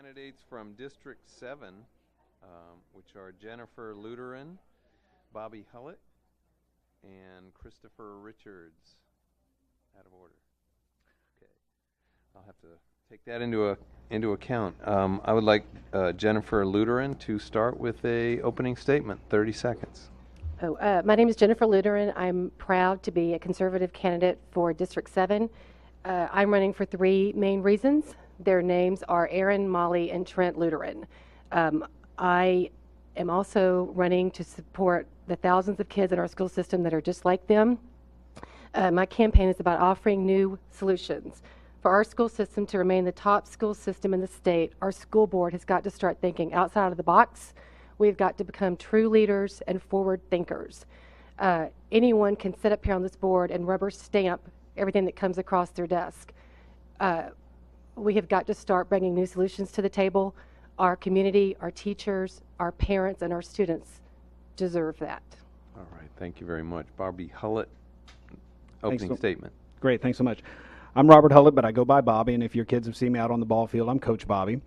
candidates from District 7, which are Jennifer Luteran, Bobby Hullett, and Christopher Richards. Out of order. Okay. I'll have to take that into account. I would like Jennifer Luteran to start with a opening statement, 30 seconds. My name is Jennifer Luteran. I'm proud to be a conservative candidate for District 7. I'm running for three main reasons. Their names are Aaron, Molly, and Trent Luteran. I am also running to support the thousands of kids in our school system that are just like them. My campaign is about offering new solutions. For our school system to remain the top school system in the state, our school board has got to start thinking outside of the box. We've got to become true leaders and forward thinkers. Anyone can sit up here on this board and rubber stamp everything that comes across their desk. We have got to start bringing new solutions to the table. Our community, our teachers, our parents, and our students deserve that. All right, thank you very much. Bobby Hullett, opening statement. Great, thanks so much. I'm Robert Hullett, but I go by Bobby, and if your kids have seen me out on the ball field, I'm Coach Bobby.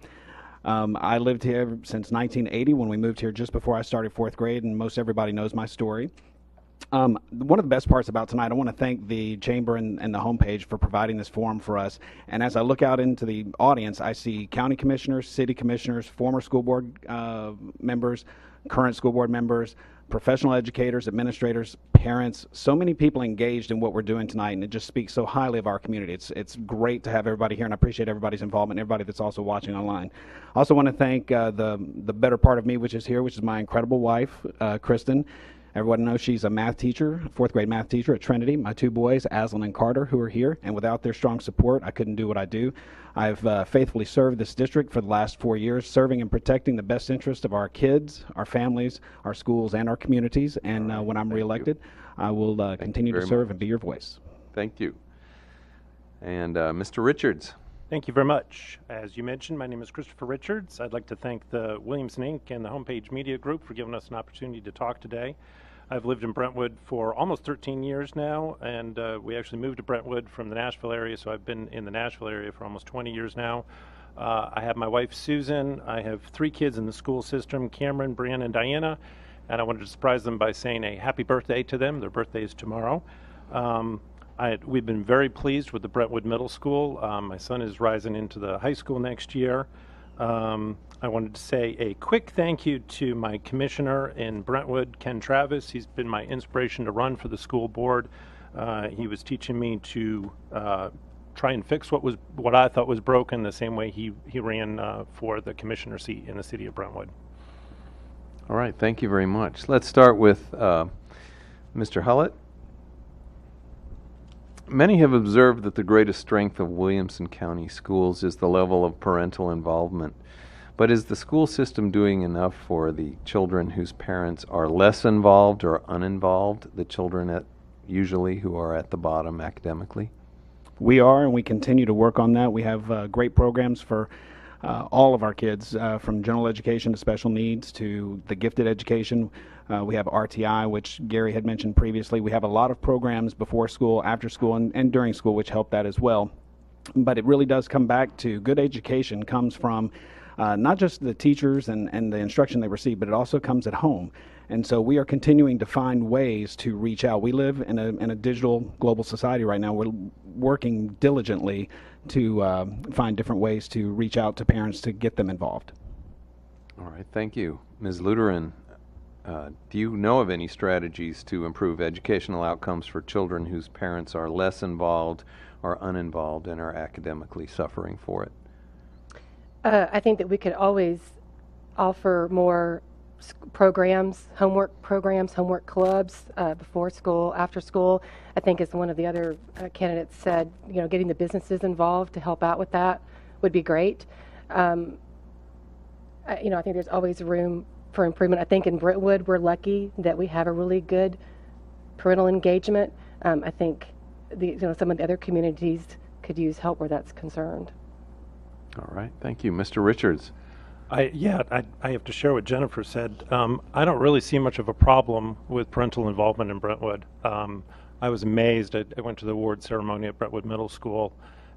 I lived here since 1980 when we moved here just before I started fourth grade, and most everybody knows my story. One of the best parts about tonight, I want to thank the Chamber and the homepage for providing this forum for us. And as I look out into the audience, I see county commissioners, city commissioners, former school board members, current school board members, professional educators, administrators, parents, so many people engaged in what we're doing tonight, and it just speaks so highly of our community. It's great to have everybody here, and I appreciate everybody's involvement and everybody that's also watching online. I also want to thank the better part of me, which is here, which is my incredible wife, Kristen. Everyone knows she's a math teacher, fourth grade math teacher at Trinity. My two boys, Aslan and Carter, who are here, and without their strong support, I couldn't do what I do. I've faithfully served this district for the last 4 years, serving and protecting the best interest of our kids, our families, our schools, and our communities. And when I'm reelected, I will continue to serve and be your voice. Thank you. And Mr. Richards. Thank you very much. As you mentioned, my name is Christopher Richards. I'd like to thank the Williamson Inc. and the Homepage Media Group for giving us an opportunity to talk today. I've lived in Brentwood for almost 13 years now, and we actually moved to Brentwood from the Nashville area, so I've been in the Nashville area for almost 20 years now. I have my wife, Susan. I have 3 kids in the school system, Cameron, Brianna, and Diana, and I wanted to surprise them by saying a happy birthday to them. Their birthday is tomorrow. We've been very pleased with the Brentwood Middle School. My son is rising into the high school next year. I wanted to say a quick thank you to my commissioner in Brentwood, Ken Travis. He's been my inspiration to run for the school board. He was teaching me to try and fix what I thought was broken, the same way he ran for the commissioner seat in the city of Brentwood. All right, thank you very much. Let's start with Mr. Hullett. Many have observed that the greatest strength of Williamson County schools is the level of parental involvement. But is the school system doing enough for the children whose parents are less involved or uninvolved, the children usually who are at the bottom academically? We are, and we continue to work on that. We have great programs for all of our kids, from general education to special needs to the gifted education. We have RTI, which Gary had mentioned previously. We have a lot of programs before school, after school, and during school, which help that as well. But it really does come back to good education comes from not just the teachers and the instruction they receive, but it also comes at home. And so we are continuing to find ways to reach out. We live in a digital global society right now. We're working diligently to find different ways to reach out to parents to get them involved. All right, thank you. Ms. Luteran, do you know of any strategies to improve educational outcomes for children whose parents are less involved or uninvolved and are academically suffering for it? I think that we could always offer more programs, homework clubs, before school, after school. I think, as one of the other candidates said, getting the businesses involved to help out with that would be great. I think there's always room for improvement. I think in Brentwood we're lucky that we have a really good parental engagement. I think some of the other communities could use help where that's concerned. All right, thank you. Mr. Richards. I have to share what Jennifer said. I don't really see much of a problem with parental involvement in Brentwood. I was amazed. I went to the award ceremony at Brentwood Middle School,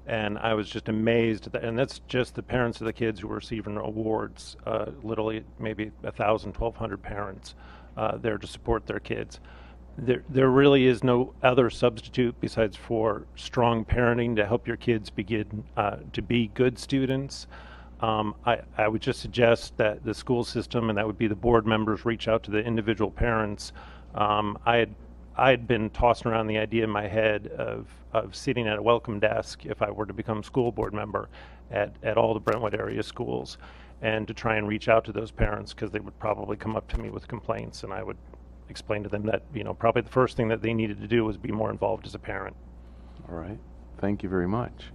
And I was just amazed at that. And that's just the parents of the kids who were receiving awards, literally maybe 1,000, 1,200 parents there to support their kids. There really is no other substitute besides for strong parenting to help your kids begin to be good students. I would just suggest that the school system, and that would be the board members, reach out to the individual parents. I had been tossing around the idea in my head of sitting at a welcome desk if I were to become school board member at all the Brentwood area schools, and to try and reach out to those parents, because they would probably come up to me with complaints, and I would explain to them that, you know, probably the first thing that they needed to do was be more involved as a parent. All right. Thank you very much.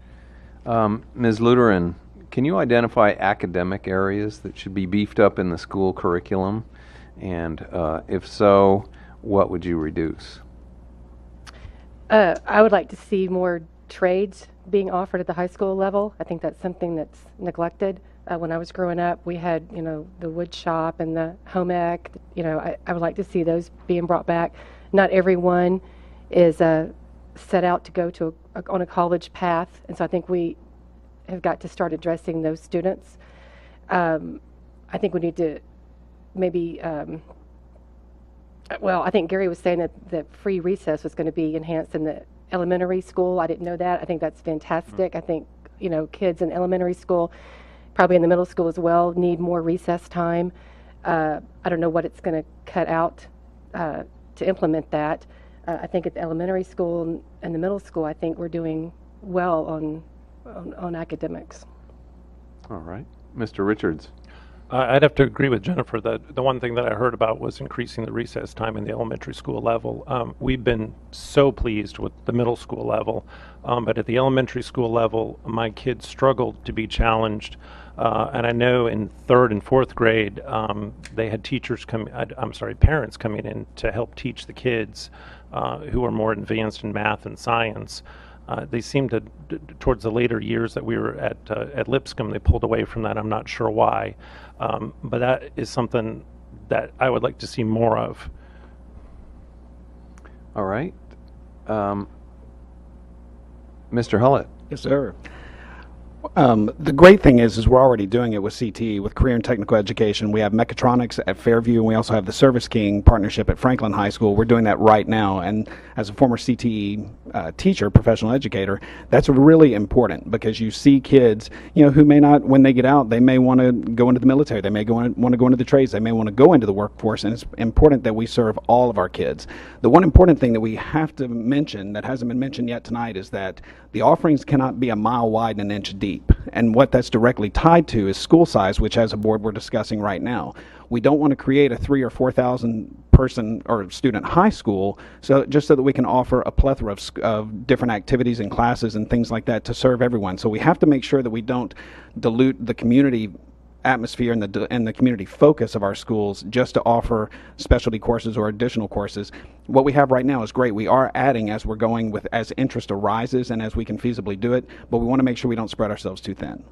Ms. Luteran, can you identify academic areas that should be beefed up in the school curriculum? And if so, what would you reduce? I would like to see more trades being offered at the high school level. I think that's something that's neglected. When I was growing up, we had, you know, the wood shop and the home ec. You know, I would like to see those being brought back. Not everyone is set out to go to on a college path, and so I think we have got to start addressing those students. I think we need to maybe, well, I think Gary was saying that free recess was going to be enhanced in the elementary school. I didn't know that. I think that's fantastic. I think, you know, kids in elementary school, probably in the middle school as well, need more recess time. I don't know what it's going to cut out to implement that. I think at the elementary school and the middle school, I think we're doing well on academics. All right. Mr. Richards. I'd have to agree with Jennifer that the one thing that I heard about was increasing the recess time in the elementary school level. We've been so pleased with the middle school level, but at the elementary school level, my kids struggled to be challenged. And I know in 3rd and 4th grade, they had parents coming in to help teach the kids who are more advanced in math and science. They seemed to, towards the later years that we were at Lipscomb, they pulled away from that. I'm not sure why. But that is something that I would like to see more of. All right. Mr. Hullett. Yes, sir. The great thing is we're already doing it with CTE, with career and technical education. We have mechatronics at Fairview, and we also have the Service King partnership at Franklin High School. We're doing that right now, and as a former CTE teacher, professional educator, that's really important, because you see kids, you know, who may not, when they get out, they may want to go into the military, they may want to go into the trades, they may want to go into the workforce, and it's important that we serve all of our kids. The one important thing that we have to mention that hasn't been mentioned yet tonight is that the offerings cannot be a mile wide and an inch deep. And what that's directly tied to is school size, which as a board we're discussing right now. We don't want to create a 3,000 or 4,000 person or student high school so that we can offer a plethora of different activities and classes and things like that to serve everyone. So we have to make sure that we don't dilute the community atmosphere and the community focus of our schools just to offer specialty courses or additional courses. What we have right now is great. We are adding as we're going with, as interest arises and as we can feasibly do it, but we want to make sure we don't spread ourselves too thin.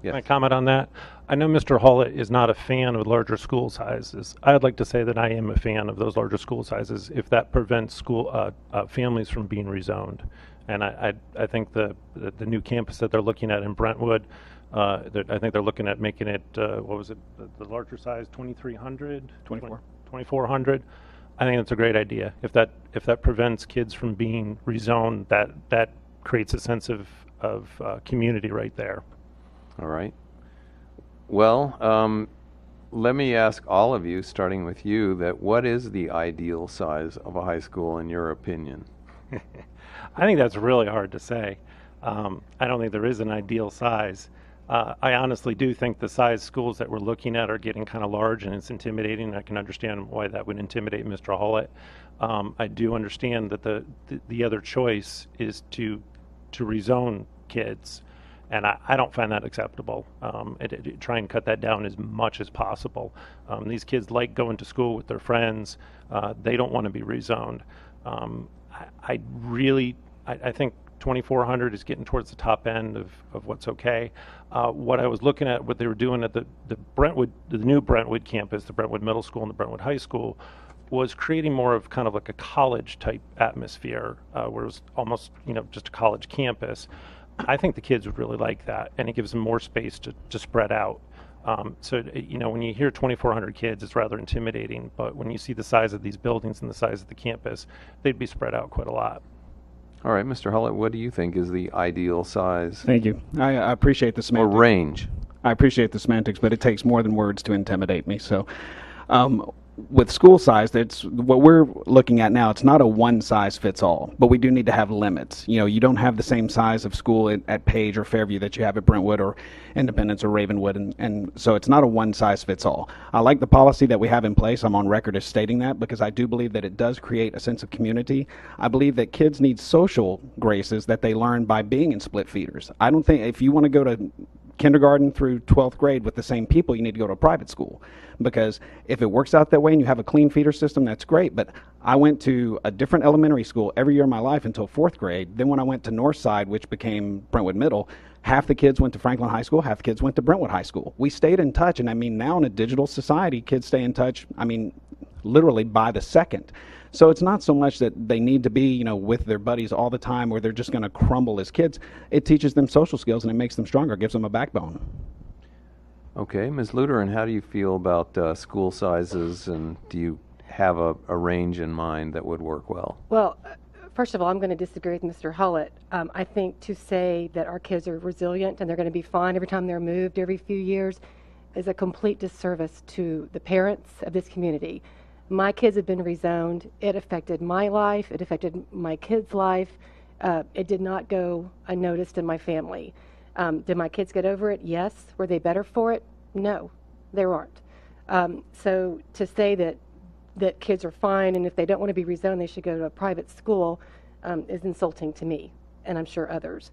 Yes. Can I comment on that? I know Mr. Hullett is not a fan of larger school sizes. I'd like to say that I am a fan of those larger school sizes if that prevents school families from being rezoned. And I think the new campus that they're looking at in Brentwood, I think they're looking at making it, what was it, the larger size, 2,300? 2,400. I think that's a great idea. If that prevents kids from being rezoned, that creates a sense of community right there. All right. Well, let me ask all of you, starting with you, that what is the ideal size of a high school in your opinion? I think that's really hard to say. I don't think there is an ideal size. I honestly do think the size schools that we're looking at are getting kind of large, and it's intimidating. I can understand why that would intimidate Mr. Hullett. I do understand that the other choice is to rezone kids, and I don't find that acceptable. Try and cut that down as much as possible. These kids like going to school with their friends. They don't want to be rezoned. I think 2,400 is getting towards the top end of what's okay. What I was looking at, what they were doing at the new Brentwood campus, the Brentwood Middle School and the Brentwood High School, was creating more of kind of like a college type atmosphere, where it was almost, just a college campus. I think the kids would really like that, and it gives them more space to spread out. So, when you hear 2,400 kids, it's rather intimidating, but when you see the size of these buildings and the size of the campus, they'd be spread out quite a lot. All right, Mr. Hullett, what do you think is the ideal size Thank you. I appreciate the or semantics. range? I appreciate the semantics, but it takes more than words to intimidate me. So, with school size, that's what we're looking at now. It's not a one size fits all, but we do need to have limits. You don't have the same size of school at Page or Fairview that you have at Brentwood or Independence or Ravenwood, and so it's not a one size fits all. I like the policy that we have in place. I'm on record as stating that because I do believe that it does create a sense of community. I believe that kids need social graces that they learn by being in split feeders. I don't think if you want to go to kindergarten through 12th grade with the same people, you need to go to a private school, because if it works out that way and you have a clean feeder system, that's great. But I went to a different elementary school every year of my life until 4th grade. Then when I went to Northside, which became Brentwood Middle, half the kids went to Franklin High School, half the kids went to Brentwood High School. We stayed in touch, and I mean, now in a digital society, kids stay in touch, I mean, literally by the second. So it's not so much that they need to be, with their buddies all the time or they're just going to crumble as kids. It teaches them social skills and it makes them stronger, gives them a backbone. Okay, Ms. Luteran, how do you feel about school sizes, and do you have a range in mind that would work well? Well, first of all, I'm going to disagree with Mr. Hullett. I think to say that our kids are resilient and they're going to be fine every time they're moved every few years is a complete disservice to the parents of this community. My kids have been rezoned. It affected my life. It affected my kids' life. It did not go unnoticed in my family. Did my kids get over it? Yes. Were they better for it? No, they weren't. So to say that kids are fine and if they don't want to be rezoned, they should go to a private school is insulting to me, and I'm sure others.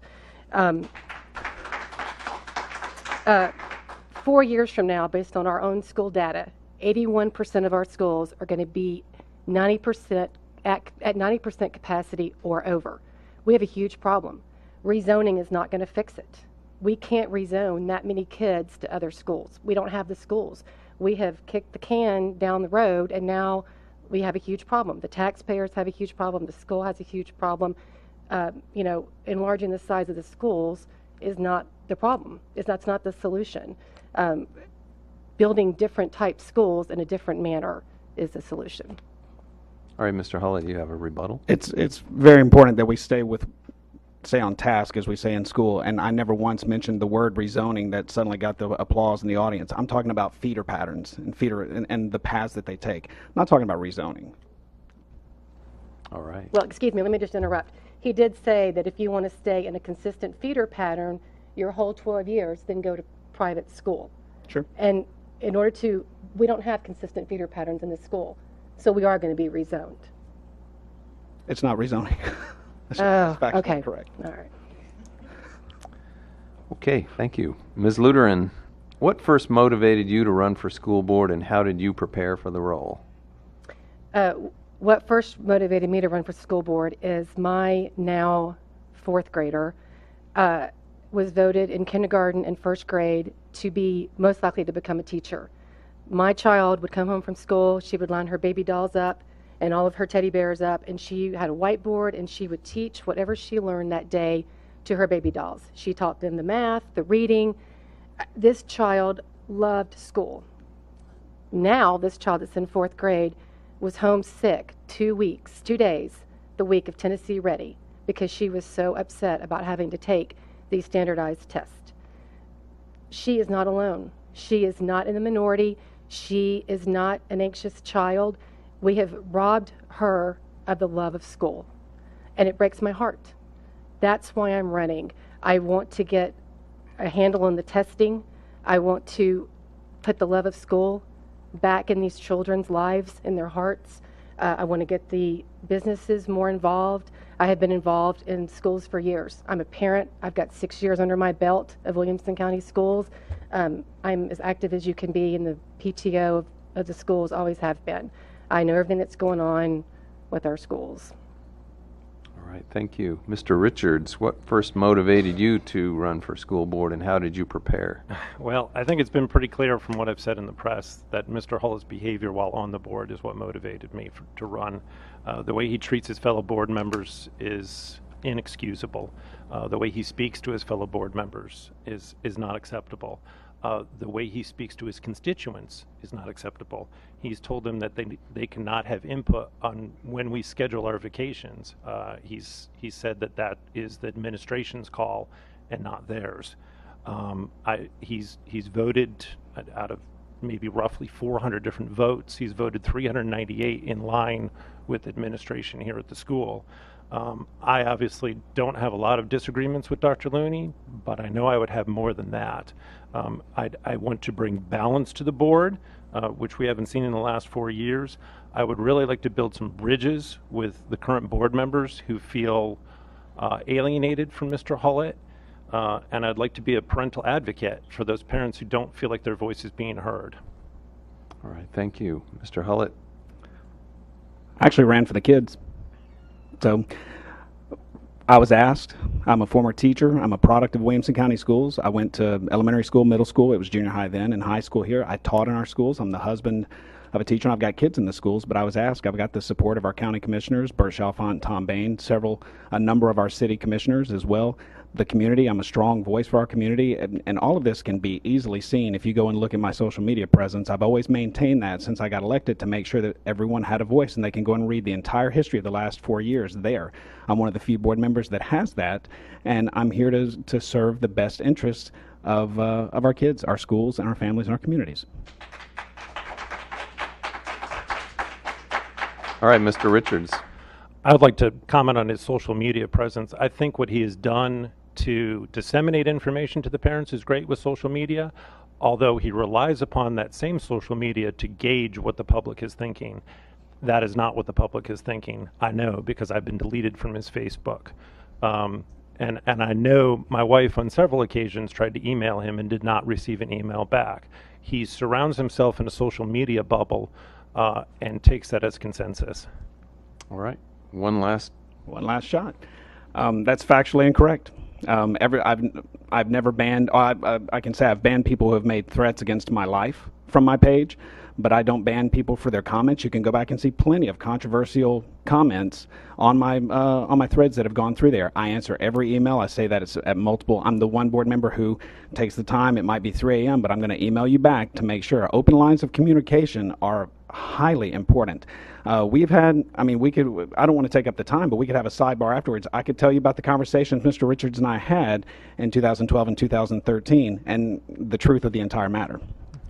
4 years from now, based on our own school data, 81% of our schools are going to be 90% at 90% capacity or over. We have a huge problem. Rezoning is not going to fix it. We can't rezone that many kids to other schools. We don't have the schools. We have kicked the can down the road, and now we have a huge problem. The taxpayers have a huge problem. The school has a huge problem. Enlarging the size of the schools is not the problem. That's not the solution. Building different type schools in a different manner is the solution. All right, Mr. Hullett, you have a rebuttal? It's very important that we stay on task, as we say in school, and I never once mentioned the word rezoning that suddenly got the applause in the audience. I'm talking about feeder patterns and the paths that they take. I'm not talking about rezoning. All right. Well, excuse me, let me just interrupt. He did say that if you want to stay in a consistent feeder pattern your whole 12 years, then go to private school. Sure. And we don't have consistent feeder patterns in this school, so we are going to be rezoned. It's not rezoning. Oh, That's okay. correct. All right. Okay, thank you. Ms. Luteran, what first motivated you to run for school board, and how did you prepare for the role? What first motivated me to run for school board is my now 4th grader was voted in kindergarten and 1st grade to be most likely to become a teacher. My child would come home from school, she would line her baby dolls up and all of her teddy bears up, and she had a whiteboard, and she would teach whatever she learned that day to her baby dolls. She taught them the math, the reading. This child loved school. Now this child that's in 4th grade was homesick 2 days, the week of Tennessee Ready, because she was so upset about having to take these standardized tests. She is not alone. She is not in the minority. She is not an anxious child. We have robbed her of the love of school, and it breaks my heart. That's why I'm running. I want to get a handle on the testing. I want to put the love of school back in these children's lives, in their hearts. I want to get the businesses more involved. I have been involved in schools for years. I'm a parent. I've got 6 years under my belt of Williamson County schools. I'm as active as you can be in the PTO of the schools, always have been. I know everything that's going on with our schools. All right, thank you. Mr. Richards, what first motivated you to run for school board, and how did you prepare? Well, I think it's been pretty clear from what I've said in the press that Mr. Hullett's behavior while on the board is what motivated me to run. The way he treats his fellow board members is inexcusable. The way he speaks to his fellow board members is not acceptable. The way he speaks to his constituents is not acceptable. He's told them that they cannot have input on when we schedule our vacations. He said that is the administration's call and not theirs. He's voted out of maybe roughly 400 different votes. He's voted 398 in line with administration here at the school. I obviously don't have a lot of disagreements with Dr. Looney, but I know I would have more than that. I want to bring balance to the board, which we haven't seen in the last 4 years. I would really like to build some bridges with the current board members who feel alienated from Mr. Hullett, and I'd like to be a parental advocate for those parents who don't feel like their voice is being heard. All right, thank you. Mr. Hullett? I actually ran for the kids. So I was asked. I'm a former teacher. I'm a product of Williamson County schools. I went to elementary school, middle school. It was junior high then, and high school here. I taught in our schools. I'm the husband of a teacher, and I've got kids in the schools, but I was asked. I've got the support of our county commissioners, Bert Chalfant, Tom Bain, a number of our city commissioners as well. The community, I'm a strong voice for our community, and all of this can be easily seen if you go and look at my social media presence. I've always maintained that since I got elected to make sure that everyone had a voice, and they can go and read the entire history of the last 4 years there. I'm one of the few board members that has that, and I'm here to serve the best interests of our kids, our schools, and our families and our communities. All right, Mr. Richards. I would like to comment on his social media presence. I think what he has done to disseminate information to the parents is great with social media, although he relies upon that same social media to gauge what the public is thinking. That is not what the public is thinking. I know, because I've been deleted from his Facebook. And I know my wife on several occasions tried to email him and did not receive an email back. He surrounds himself in a social media bubble and takes that as consensus. All right. One last shot. That's factually incorrect. I've never banned. I can say I've banned people who have made threats against my life from my page, but I don't ban people for their comments. You can go back and see plenty of controversial comments on my threads that have gone through there. I answer every email. I say that it's at multiple. I'm the one board member who takes the time. It might be 3 a.m., but I'm going to email you back to make sure. Open lines of communication are highly important. We've had, I don't want to take up the time, but we could have a sidebar afterwards. I could tell you about the conversations Mr. Richards and I had in 2012 and 2013 and the truth of the entire matter.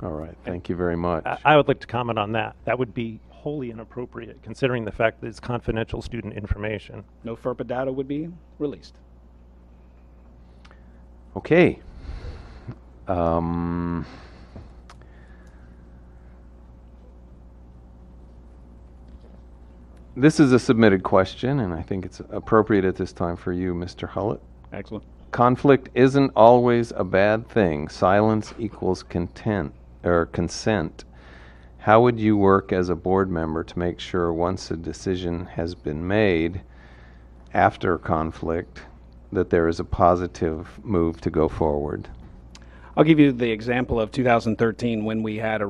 All right. Thank you very much. I would like to comment on that. That would be wholly inappropriate, considering the fact that it's confidential student information. No FERPA data would be released. Okay. This is a submitted question, and I think it's appropriate at this time for you, Mr. Hullett. Excellent. Conflict isn't always a bad thing. Silence equals consent. How would you work as a board member to make sure once a decision has been made after conflict that there is a positive move to go forward? I'll give you the example of 2013 when we had a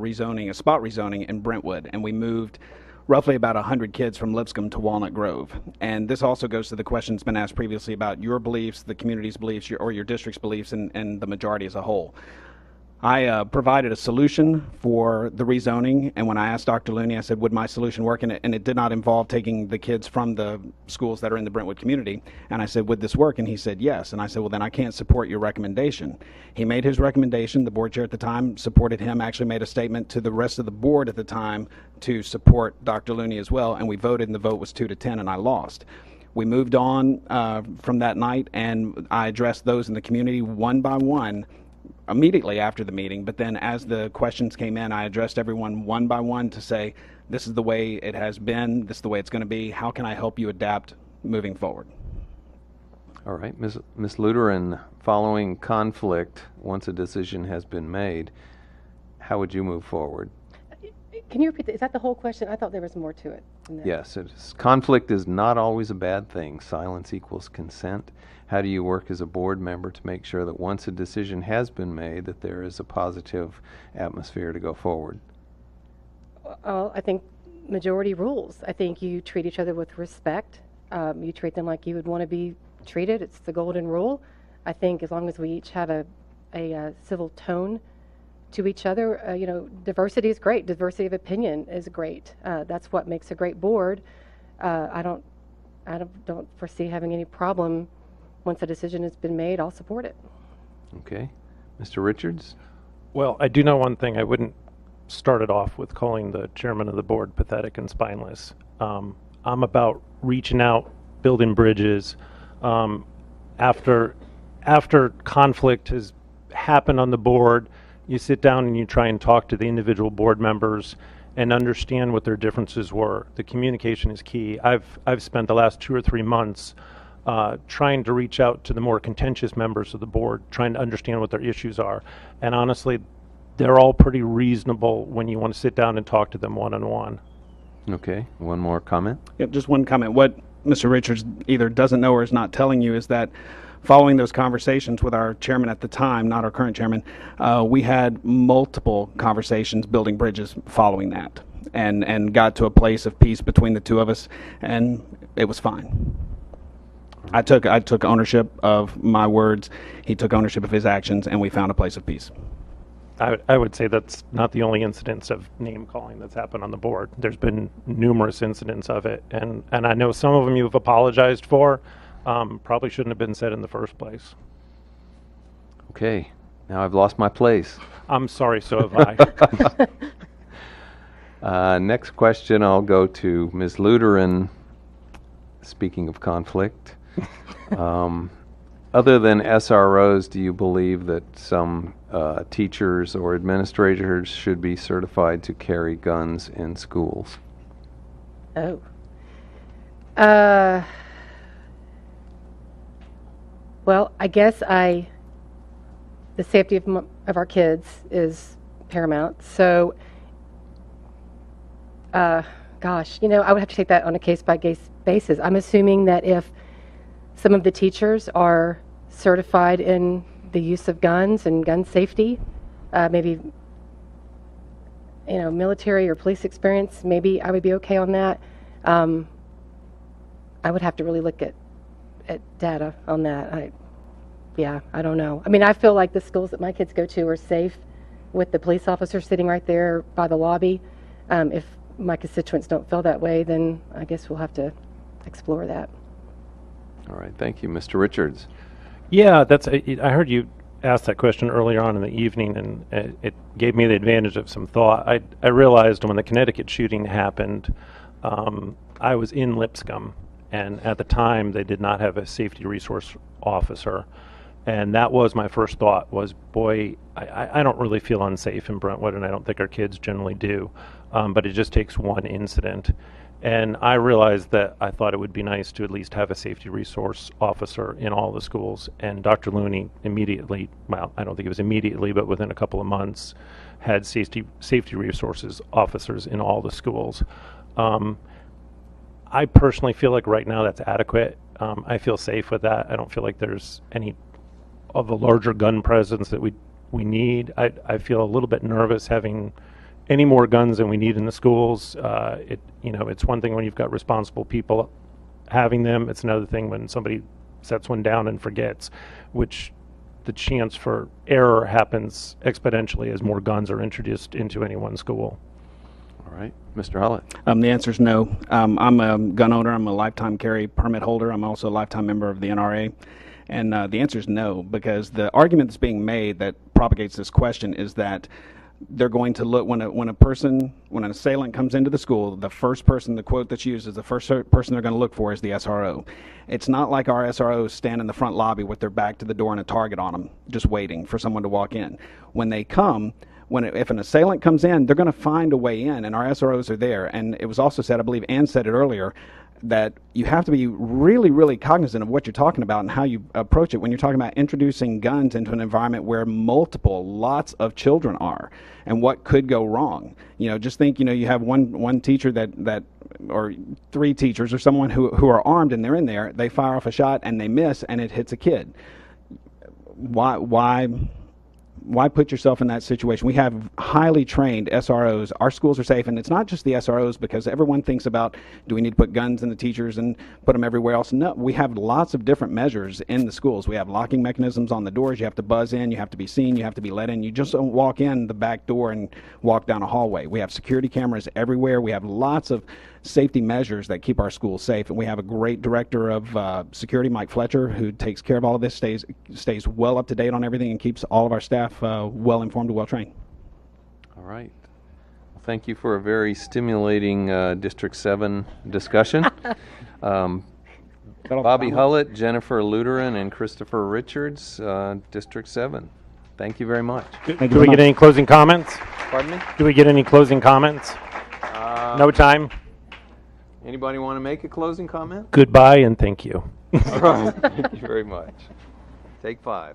spot rezoning in Brentwood, and we moved roughly about 100 kids from Lipscomb to Walnut Grove. And this also goes to the question that's been asked previously about your beliefs, the community's beliefs, or your district's beliefs, and the majority as a whole. I provided a solution for the rezoning, and when I asked Dr. Looney, I said, would my solution work? And it did not involve taking the kids from the schools that are in the Brentwood community. And I said, would this work? And he said, yes. And I said, well, then I can't support your recommendation. He made his recommendation. The board chair at the time supported him, actually made a statement to the rest of the board at the time to support Dr. Looney as well, and we voted, and the vote was 2-10, and I lost. We moved on from that night, and I addressed those in the community one by one immediately after the meeting, but then as the questions came in, I addressed everyone one by one to say, this is the way it has been, this is the way it's going to be, how can I help you adapt moving forward? All right, Ms. Luteran, following conflict, once a decision has been made, how would you move forward? Can you repeat that? Is that the whole question? I thought there was more to it than that. Yes, it is. Conflict is not always a bad thing. Silence equals consent. How do you work as a board member to make sure that once a decision has been made that there is a positive atmosphere to go forward? I think majority rules. I think you treat each other with respect. You treat them like you would want to be treated. It's the golden rule. I think as long as we each have a civil tone to each other, diversity is great. Diversity of opinion is great. That's what makes a great board. I don't foresee having any problem. Once a decision has been made, I'll support it. Okay. Mr. Richards? Well, I do know one thing. I wouldn't start it off with calling the chairman of the board pathetic and spineless. I'm about reaching out, building bridges. After conflict has happened on the board, you sit down and you try and talk to the individual board members and understand what their differences were. The communication is key. I've spent the last 2 or 3 months trying to reach out to the more contentious members of the board, trying to understand what their issues are. And honestly, they're all pretty reasonable when you want to sit down and talk to them one-on-one. Okay. One more comment? Yeah, just one comment. What Mr. Richards either doesn't know or is not telling you is that following those conversations with our chairman at the time, not our current chairman, we had multiple conversations building bridges following that, and got to a place of peace between the two of us, and it was fine. I took ownership of my words. He took ownership of his actions, and we found a place of peace. I would say that's not the only incidence of name calling that's happened on the board. There's been numerous incidents of it, and I know some of them you've apologized for. Probably shouldn't have been said in the first place. Okay. Now I've lost my place. I'm sorry, so have I. Next question, I'll go to Ms. Luteran. Speaking of conflict, other than SROs, do you believe that some teachers or administrators should be certified to carry guns in schools? Oh. Well, I guess the safety of our kids is paramount. So, gosh, I would have to take that on a case-by-case basis. I'm assuming that if some of the teachers are certified in the use of guns and gun safety, maybe, military or police experience, maybe I would be okay on that. I would have to really look at data on that. I don't know. I mean, I feel like the schools that my kids go to are safe with the police officer sitting right there by the lobby. If my constituents don't feel that way, then I guess we'll have to explore that. All right. Thank you. Mr. Richards? Yeah, I heard you ask that question earlier on in the evening, and it gave me the advantage of some thought. I realized when the Connecticut shooting happened, I was in Lipscomb, and at the time they did not have a safety resource officer. And that was my first thought was, boy, I don't really feel unsafe in Brentwood, and I don't think our kids generally do. But it just takes one incident. And I realized that I thought it would be nice to at least have a safety resource officer in all the schools. And Dr. Looney immediately, well, I don't think it was immediately, but within a couple of months, had safety resources officers in all the schools. I personally feel like right now that's adequate. I feel safe with that. I don't feel like there's any of a larger gun presence that we need. I feel a little bit nervous having any more guns than we need in the schools. It's one thing when you've got responsible people having them. It's another thing when somebody sets one down and forgets, which the chance for error happens exponentially as more guns are introduced into any one school. All right. Mr. Hollett? The answer is no. I'm a gun owner. I'm a lifetime carry permit holder. I'm also a lifetime member of the NRA. And the answer is no, because the argument that's being made that propagates this question is that they're going to look when an assailant comes into the school, the first person, the quote that's used is the first person they're going to look for is the SRO. It's not like our SROs stand in the front lobby with their back to the door and a target on them, just waiting for someone to walk in. When they come, if an assailant comes in, they're going to find a way in, and our SROs are there. And it was also said, I believe Ann said it earlier, that you have to be really, really cognizant of what you're talking about and how you approach it when you're talking about introducing guns into an environment where lots of children are, and what could go wrong. Just think, you have one teacher that or three teachers or someone who are armed and they're in there, they fire off a shot and they miss and it hits a kid. Why why put yourself in that situation? We have highly trained SROs. Our schools are safe, and it's not just the SROs, because everyone thinks about, do we need to put guns in the teachers and put them everywhere else? No, we have lots of different measures in the schools. We have locking mechanisms on the doors. You have to buzz in, you have to be seen, you have to be let in. You just don't walk in the back door and walk down a hallway. We have security cameras everywhere. We have lots of safety measures that keep our schools safe, and we have a great director of security, Mike Fletcher, who takes care of all of this, stays well up to date on everything, and keeps all of our staff well informed and well trained. All right. Well, thank you for a very stimulating District 7 discussion. Bobby Hullett, Jennifer Luteran, and Christopher Richards, District 7. Thank you very much. Do we get any closing comments? Pardon me? Do we get any closing comments? No time? Anybody want to make a closing comment? Goodbye and thank you. All right. Thank you very much. Take 5.